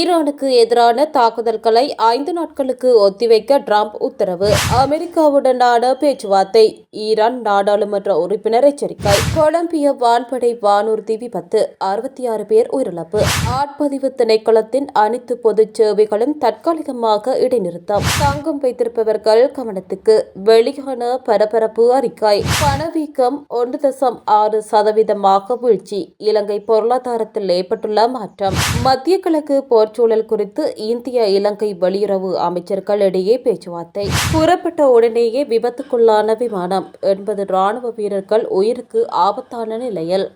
ஈரானுக்கு எதிரான தாக்குதல்களை 5 நாட்களுக்கு ஒத்திவைக்க டிரம்ப் உத்தரவு. அமெரிக்காவுடனான பேச்சுவார்த்தை. ஈரான் நாடாளுமன்ற உறுப்பினர் எச்சரிக்கை. கொலம்பிய வான்படை வானூர்தி விபத்து, 66 பேர் உயிரிழப்பு. ஆட்பதிவு திணைக்களத்தின் அனைத்து பொதுச் சேவைகளும் தற்காலிகமாக இடைநிறுத்தம். தங்கம் வைத்திருப்பவர்கள் கவனத்துக்கு. வெளியான பரபரப்பு அறிக்கை. பணவீக்கம் 1.6% வீழ்ச்சி. இலங்கை பொருளாதாரத்தில் ஏற்பட்டுள்ள மாற்றம். மத்திய கிழக்கு போர்ச்சூழல் குறித்து இந்திய இலங்கை வெளியுறவு அமைச்சர்களிடையே பேச்சுவார்த்தை. புறப்பட்ட உடனேயே விபத்துக்குள்ளான விமானம். 80 ராணுவ வீரர்கள் உயிருக்கு ஆபத்தான நிலையில்.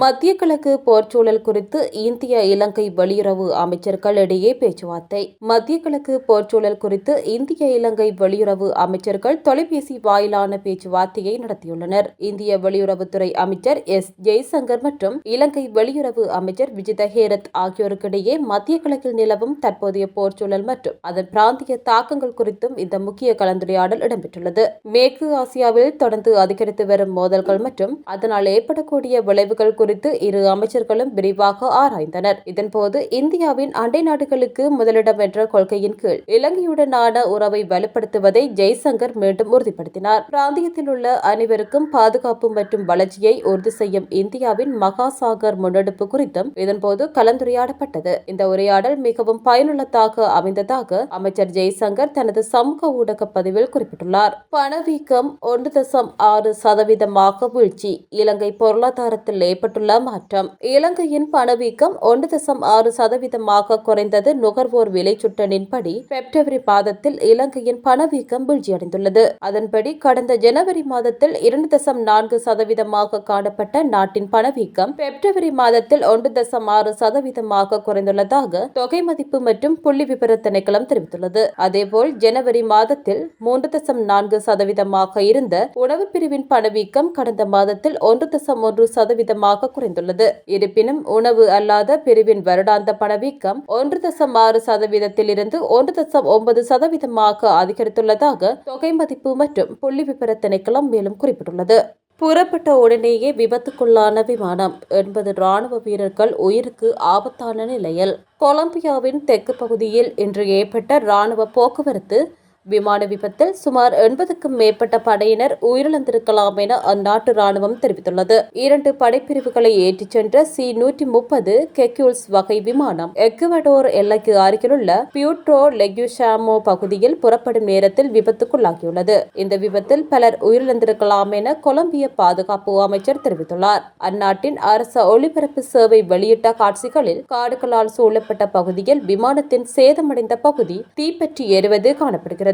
மத்திய கிழக்கு போர்ச்சூழல் குறித்து இந்திய இலங்கை வெளியுறவு அமைச்சர்களிடையே பேச்சுவார்த்தை. மத்திய கிழக்கு போர்ச்சூழல் குறித்து இந்திய இலங்கை வெளியுறவு அமைச்சர்கள் தொலைபேசி வாயிலான பேச்சுவார்த்தையை நடத்தியுள்ளனர். இந்திய வெளியுறவுத்துறை அமைச்சர் எஸ். ஜெய்சங்கர் மற்றும் இலங்கை வெளியுறவு அமைச்சர் விஜித ஹேரத் ஆகியோருக்கிடையே மத்திய கிழக்கில் நிலவும் தற்போதைய போர்ச்சூழல் மற்றும் அதன் பிராந்திய தாக்கங்கள் குறித்தும் இந்த முக்கிய கலந்துரையாடல் இடம்பெற்றுள்ளது. மேற்கு ஆசியாவில் தொடர்ந்து அதிகரித்து வரும் மோதல்கள் மற்றும் அதனால் ஏற்படக்கூடிய விளைவுகள் குறித்து இரு அமைச்சர்களும் விரிவாக ஆராய்ந்தனர். இதன்போது இந்தியாவின் அண்டை நாடுகளுக்கு முதலிடம் என்ற கொள்கையின் கீழ் இலங்கையுடனான உறவை வலுப்படுத்துவதை ஜெய்சங்கர் மீண்டும் உறுதிப்படுத்தினார். பிராந்தியத்தில் உள்ள அனைவருக்கும் பாதுகாப்பு மற்றும் வளர்ச்சியை உறுதி செய்யும் இந்தியாவின் மகாசாகர் முன்னெடுப்பு குறித்தும் இதன்போது கலந்துரையாடப்பட்டது. இந்த உரையாடல் மிகவும் பயனுள்ளதாக அமைந்ததாக அமைச்சர் ஜெய்சங்கர் தனது சமூக ஊடக பதிவில் குறிப்பிட்டுள்ளார். பணவீக்கம் 1.6% வீழ்ச்சி. இலங்கை பொருளாதாரத்தில் ஏற்பட்டுள்ள மாற்றம். இலங்கையின் பணவீக்கம் 1.6% குறைந்தது. நுகர்வோர் விலைச்சுட்டனின்படி பிப்ரவரி மாதத்தில் இலங்கையின் பணவீக்கம் வீழ்ச்சியடைந்துள்ளது. அதன்படி கடந்த ஜனவரி மாதத்தில் 2.4% காணப்பட்ட நாட்டின் பணவீக்கம் பிப்ரவரி மாதத்தில் 1.6% குறைந்துள்ளதாக தொகை மதிப்பு மற்றும் புள்ளி விபர திணைக்களம் தெரிவித்துள்ளது. அதேபோல் ஜனவரி மாதத்தில் 3.4% இருந்த உணவு பிரிவின் பணவீக்கம் கடந்த மாதத்தில் 1.1% குறைந்துள்ளது. இருப்பினும் உணவு அல்லாத பிரிவின் வருடாந்த பணவீக்கம் 1.6% இருந்து 1.9% அதிகரித்துள்ளதாக தொகை மதிப்பு மற்றும் புள்ளி விபர திணைக்களம் மேலும் குறிப்பிட்டுள்ளது. புறப்பட்ட உடனேயே விபத்துக்குள்ளான விமானம். 80 ராணுவ வீரர்கள் உயிருக்கு ஆபத்தான நிலையில். கொலம்பியாவின் தெற்கு பகுதியில் இன்று ஏற்பட்ட ராணுவ போக்குவரத்து விமான விபத்தில் சுமார் 80க்கும் மேற்பட்ட படையினர் உயிரிழந்திருக்கலாம் என அந்நாட்டு ராணுவம் தெரிவித்துள்ளது. 2 படைப்பிரிவுகளை ஏற்றிச் சென்ற C-130 கெக்யூல்ஸ் வகை விமானம் எக்குவடோர் எல்லைக்கு அருகிலுள்ள பியூட்ரோ லெக்யூசாமோ பகுதியில் புறப்படும் நேரத்தில் விபத்துக்குள்ளாகியுள்ளது. இந்த விபத்தில் பலர் உயிரிழந்திருக்கலாம் என கொலம்பிய பாதுகாப்பு அமைச்சர் தெரிவித்துள்ளார். அந்நாட்டின் அரச ஒளிபரப்பு சேவை வெளியிட்ட காட்சிகளில் காடுகளால் சூழப்பட்ட பகுதியில் விமானத்தின் சேதமடைந்த பகுதி தீப்பற்றி எரிவது காணப்படுகிறது.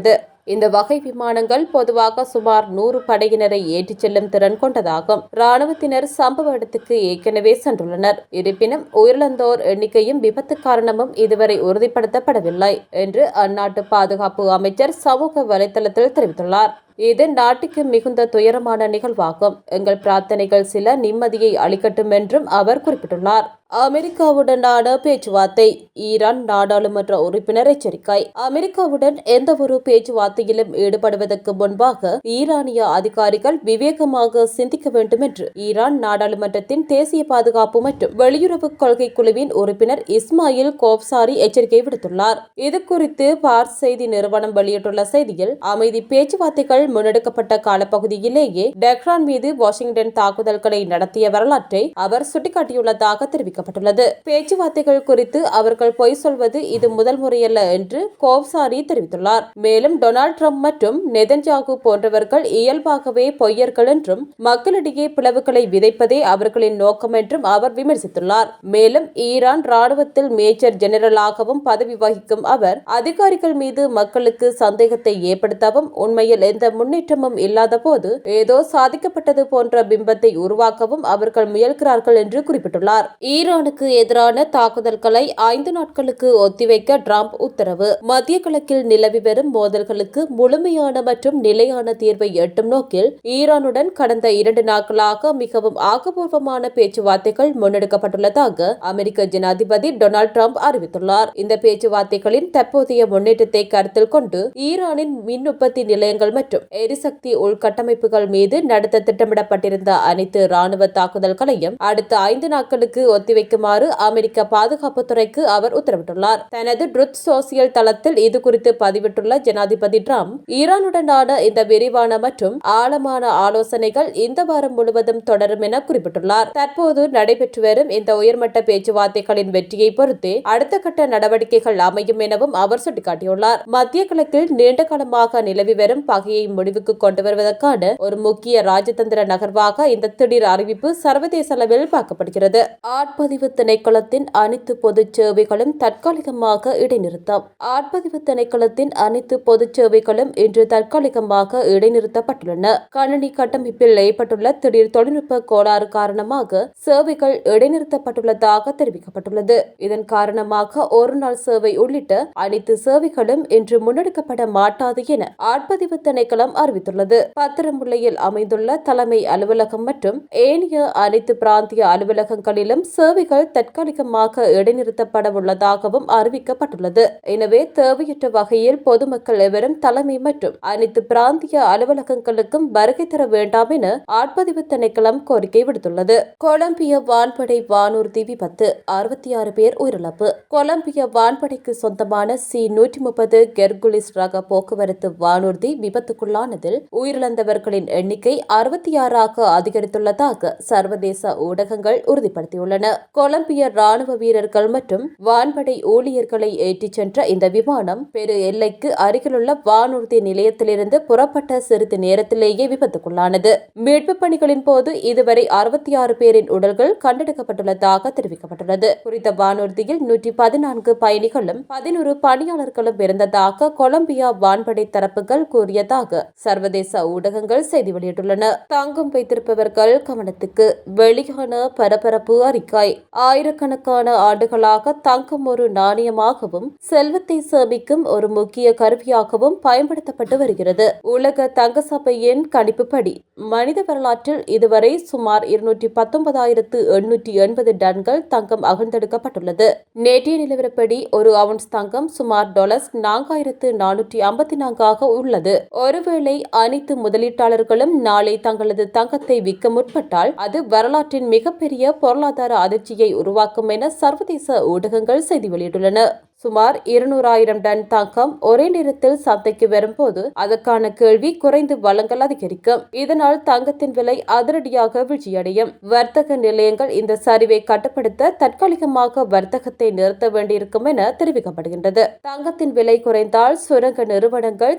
இந்த வகை விமானங்கள் பொதுவாக சுமார் 100 படையினரை ஏற்றிச் செல்லும் திறன் கொண்டதாகும். ராணுவத்தினர் சம்பவ இடத்துக்கு ஏற்கனவே சென்றுள்ளனர். இருப்பினும் உயிரிழந்தோர் எண்ணிக்கையும் விபத்து காரணமும் இதுவரை உறுதிப்படுத்தப்படவில்லை என்று அந்நாட்டு பாதுகாப்பு அமைச்சர் சமூக வலைதளத்தில் தெரிவித்துள்ளார். இது நாட்டுக்கு மிகுந்த துயரமான நிகழ்வாகும். எங்கள் பிரார்த்தனைகள் சில நிம்மதியை அளிக்கட்டும் என்றும் அவர் குறிப்பிட்டுள்ளார். அமெரிக்காவுடனான பேச்சுவார்த்தை. ஈரான் நாடாளுமன்ற உறுப்பினர் எச்சரிக்கை. அமெரிக்காவுடன் எந்தவொரு பேச்சுவார்த்தையிலும் ஈடுபடுவதற்கு முன்பாக ஈரானிய அதிகாரிகள் விவேகமாக சிந்திக்க வேண்டும் என்று ஈரான் நாடாளுமன்றத்தின் தேசிய பாதுகாப்பு மற்றும் வெளியுறவு கொள்கை குழுவின் உறுப்பினர் இஸ்மாயில் கோப்சாரி எச்சரிக்கை விடுத்துள்ளார். இதுகுறித்து பார்ஸ் செய்தி நிறுவனம் வெளியிட்டுள்ள செய்தியில், அமைதி பேச்சுவார்த்தைகள் முன்னெடுக்கப்பட்ட காலப்பகுதியிலேயே டெஹ்ரான் மீது வாஷிங்டன் தாக்குதல்களை நடத்திய வரலாற்றை அவர் சுட்டிக்காட்டியுள்ளதாக தெரிவிக்கப்பட்டுள்ளது. பேச்சுவார்த்தைகள் குறித்து அவர்கள் பொய் சொல்வது இது முதல் முறையல்ல என்று கோவ்சாரி தெரிவித்துள்ளார். மேலும் டொனால்ட் ட்ரம்ப் மற்றும் நெதன்யாகு போன்றவர்கள் இயல்பாகவே பொய்யர்கள் என்றும் மக்களிடையே பிளவுகளை விதைப்பதே அவர்களின் நோக்கம் என்றும் அவர் விமர்சித்துள்ளார். மேலும் ஈரான் ராணுவத்தில் மேஜர் ஜெனரலாகவும் பதவி வகிக்கும் அவர் அதிகாரிகள் மீது மக்களுக்கு சந்தேகத்தை ஏற்படுத்தவும் உண்மையில் எந்த முன்னேற்றமும் இல்லாத போது ஏதோ சாதிக்கப்பட்டது போன்ற பிம்பத்தை உருவாக்கவும் அவர்கள் முயல்கிறார்கள் என்று குறிப்பிட்டுள்ளார். ஈரானுக்கு எதிரான தாக்குதல்களை 5 நாட்களுக்கு ஒத்திவைக்க டிரம்ப் உத்தரவு. மத்திய கிழக்கில் நிலவி வரும் மோதல்களுக்கு முழுமையான மற்றும் நிலையான தீர்வை எட்டும் நோக்கில் ஈரானுடன் கடந்த 2 நாட்களாக மிகவும் ஆக்கப்பூர்வமான பேச்சுவார்த்தைகள் முன்னெடுக்கப்பட்டுள்ளதாக அமெரிக்க ஜனாதிபதி டொனால்ட் ட்ரம்ப் அறிவித்துள்ளார். இந்த பேச்சுவார்த்தைகளின் தற்போதைய முன்னேற்றத்தை கருத்தில் கொண்டு ஈரானின் மின் உற்பத்தி நிலையங்கள் மற்றும் எரிசக்தி உள்கட்டமைப்புகள் மீது நடத்த திட்டமிடப்பட்டிருந்த அனைத்து ராணுவ தாக்குதல்களையும் அடுத்த 5 நாட்களுக்கு ஒத்திவைக்க வைக்குமாறு அமெரிக்க பாதுகாப்புத்துறைக்கு அவர் உத்தரவிட்டுள்ளார். தனது ட்ருத் சோசியல் தளத்தில் இது குறித்து பதிவிட்டுள்ள ஜனாதிபதி டிரம்ப், ஈரானுடனான இந்த விரிவான மற்றும் ஆழமான ஆலோசனைகள் இந்த வாரம் முழுவதும் தொடரும் என குறிப்பிட்டுள்ளார். தற்போது நடைபெற்று வரும் இந்த உயர்மட்ட பேச்சுவார்த்தைகளின் வெற்றியை பொறுத்தே அடுத்த கட்ட நடவடிக்கைகள் அமையும் எனவும் அவர் சுட்டிக்காட்டியுள்ளார். மத்திய கிழக்கில் நீண்ட காலமாக நிலவி வரும் பகையை முடிவுக்கு கொண்டு வருவதற்கான ஒரு முக்கிய ராஜதந்திர நகர்வாக இந்த திடீர் அறிவிப்பு சர்வதேச அளவில் பார்க்கப்படுகிறது. ஆட்பதிவு திணைக்களத்தின் அனைத்து பொதுச் சேவைகளும் தற்காலிகமாக இடைநிறுத்தம். ஆட்பதிவு திணைக்களத்தின் அனைத்து பொதுச் சேவைகளும் இன்று தற்காலிகமாக இடைநிறுத்தப்பட்டுள்ளன. கணினி கட்டமைப்பில் ஏற்பட்டுள்ள திடீர் தொழில்நுட்ப கோளாறு காரணமாக சேவைகள் இடைநிறுத்தப்பட்டுள்ளதாக தெரிவிக்கப்பட்டுள்ளது. இதன் காரணமாக ஒரு நாள் சேவை உள்ளிட்ட அனைத்து சேவைகளும் இன்று முன்னெடுக்கப்பட மாட்டாது என ஆட்பதிவு திணைக்களம் அறிவித்துள்ளது. பத்திரமுல்லையில் அமைந்துள்ள தலைமை அலுவலகம் மற்றும் ஏனைய அனைத்து பிராந்திய அலுவலகங்களிலும் சேவைகள் தற்காலிகமாக இடைநிறுத்தப்பட உள்ளதாகவும் அறிவிக்கப்பட்டுள்ளது. எனவே தேவையற்ற வகையில் பொதுமக்கள் எவரும் தலைமை மற்றும் அனைத்து பிராந்திய அலுவலகங்களுக்கும் வருகை தர வேண்டாம் என ஆட்பதிவு திணைக்களம் கோரிக்கை விடுத்துள்ளது. கொலம்பிய வான்படை வானூர்தி விபத்து, 66 பேர் உயிரிழப்பு. கொலம்பிய வான்படைக்கு சொந்தமான C-130 ஹெர்குலிஸ் ரக போக்குவரத்து வானூர்தி விபத்துக்குள்ளானதில் உயிரிழந்தவர்களின் எண்ணிக்கை 66ஆக அதிகரித்துள்ளதாக சர்வதேச ஊடகங்கள் உறுதிப்படுத்தியுள்ளன. கொலம்பிய ராணுவ வீரர்கள் மற்றும் வான்படை ஊழியர்களை ஏற்றிச் சென்ற இந்த விமானம் பெரு எல்லைக்கு அருகிலுள்ள வானூர்தி நிலையத்திலிருந்து புறப்பட்ட சிறிது நேரத்திலேயே விபத்துக்குள்ளானது. மீட்பு பணிகளின் போது இதுவரை 66 பேரின் உடல்கள் கண்டெடுக்கப்பட்டுள்ளதாக தெரிவிக்கப்பட்டுள்ளது. குறித்த வானூர்தியில் 114 பயணிகளும் 11 பணியாளர்களும் இருந்ததாக கொலம்பியா வான்படை தரப்புகள் கூறியதாக சர்வதேச ஊடகங்கள் செய்தி வெளியிட்டுள்ளன. தங்கம் வைத்திருப்பவர்கள் கவனத்துக்கு. வெளியான பரபரப்பு அறிக்கை. ஆயிரக்கணக்கான ஆண்டுகளாக தங்கம் ஒரு நாணயமாகவும் செல்வத்தை சேமிக்கும் ஒரு முக்கிய கருவியாகவும் பயன்படுத்தப்பட்டு வருகிறது. உலக தங்க சபையின் கணிப்புப்படி மனித வரலாற்றில் இதுவரை சுமார் 219,880 டன்கள் தங்கம் அகழ்ந்தெடுக்கப்பட்டுள்ளது. நேற்றைய நிலவரப்படி ஒரு அவுன்ஸ் தங்கம் சுமார் $454 உள்ளது. ஒருவேளை அனைத்து முதலீட்டாளர்களும் நாளை தங்களது தங்கத்தை விற்க முற்பட்டால் அது வரலாற்றின் மிகப்பெரிய பொருளாதார அதிர்ச்சியை உருவாக்கும் என சர்வதேச ஊடகங்கள் செய்தி வெளியிட்டுள்ளன. சுமார் 200,000 டன் தங்கம் ஒரே நேரத்தில் சந்தைக்கு வரும்போது அதற்கான கேள்வி குறைந்து வழங்கல் அதிகரிக்கும். இதனால் தங்கத்தின் விலை அதிரடியாக வீழ்ச்சியடையும். வர்த்தக நிலையங்கள் இந்த சரிவை கட்டுப்படுத்த தற்காலிகமாக வர்த்தகத்தை நிறுத்த வேண்டியிருக்கும் என தெரிவிக்கப்படுகின்றது. தங்கத்தின் விலை குறைந்தால் சுரங்க நிறுவனங்கள்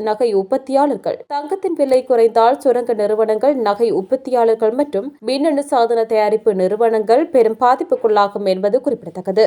நகை உற்பத்தியாளர்கள் நகை உற்பத்தியாளர்கள் மற்றும் மின்னணு சாதன தயாரிப்பு நிறுவனங்கள் பெரும் பாதிப்புக்குள்ளாகும் என்பது குறிப்பிடத்தக்கது.